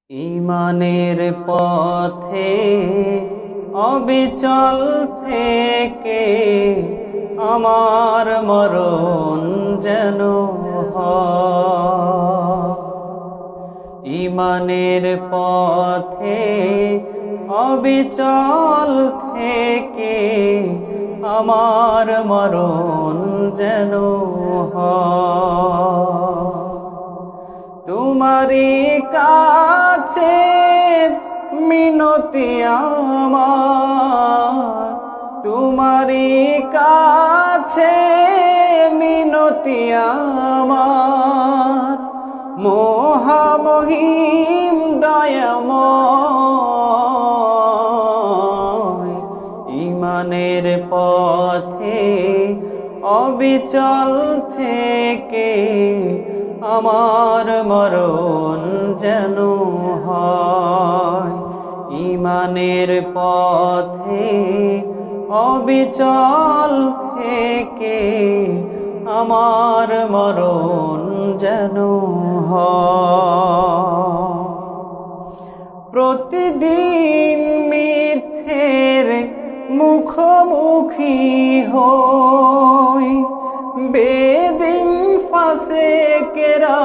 ঈমানের পথে অবিচল থেকে আমার মরণ যেন হয়। ঈমানের পথে অবিচল থেকে আমার মরণ যেন হয়। তোমারই কাছে মিনতি আমার, তোমারই কাছে মিনতি আমার, মহামহিম দয়াময়। ঈমানের পথে অবিচল থেকে আমার মরণ যেন হয়। ঈমানের পথে অবিচল থেকে আমার মরণ যেন হয়। প্রতিদিন মিথ্যের মুখোমুখি হই, বেদিন ফাসেকেরা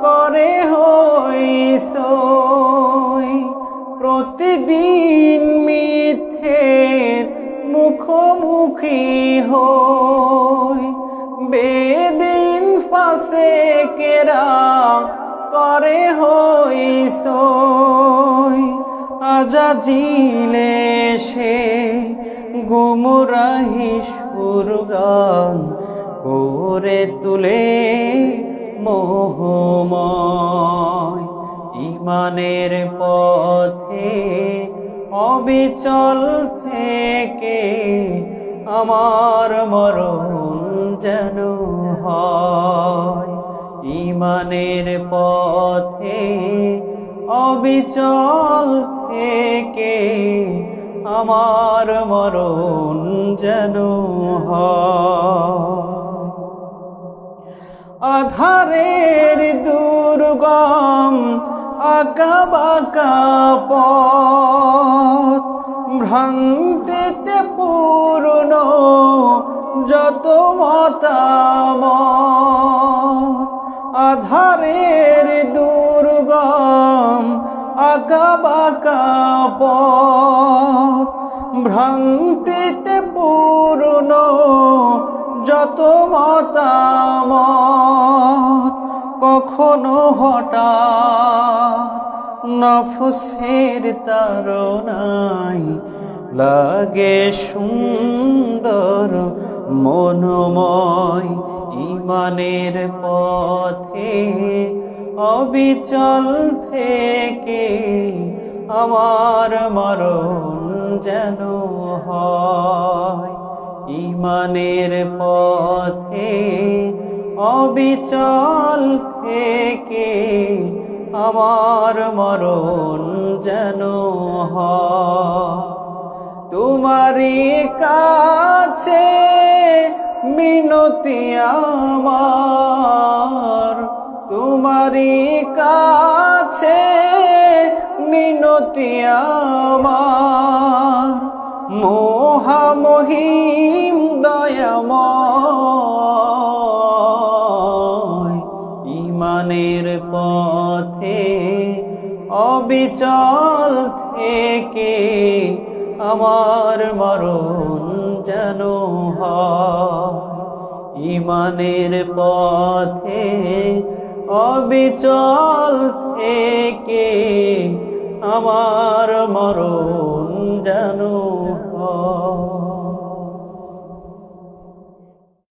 করে হই সই। প্রতিদিন মিথ্যের মুখোমুখি হই, বেদিন ফাসেকেরা করে হই সই। আজাজিলে সে গুমরাহি সুরগান করে তুলে মোহময়। ঈমানের পথে অবিচল থেকে আমার মরণ যেন হয়। ঈমানের পথে অবিচল থেকে আমার মরণ যেন হয়। আধারের দুর্গম আঁকাবাঁকা পথ, ভ্রান্তিতে পূর্ণ যত মতামত। আধারের দুর্গম আঁকাবাঁকা পথ, ভ্রান্তিতে পূর্ণ যত মতামত। কখনো হঠাৎ নফসের তাড়নায় লাগে সুন্দর মনোময়। ঈমানের পথে অবিচল থেকে আমার মরণ যেন হয়। ঈমানের পথে অবিচল থেকে আমার মরণ যেন হয়। তোমারই কাছে মিনতি আমার, তোমারই কাছে মিনতি আমার, মহামহিম দয়াময়। ঈমানের পথে অবিচল থেকে আমার মরণ যেন হয়। ঈমানের পথে অবিচল থেকে আমার মরণ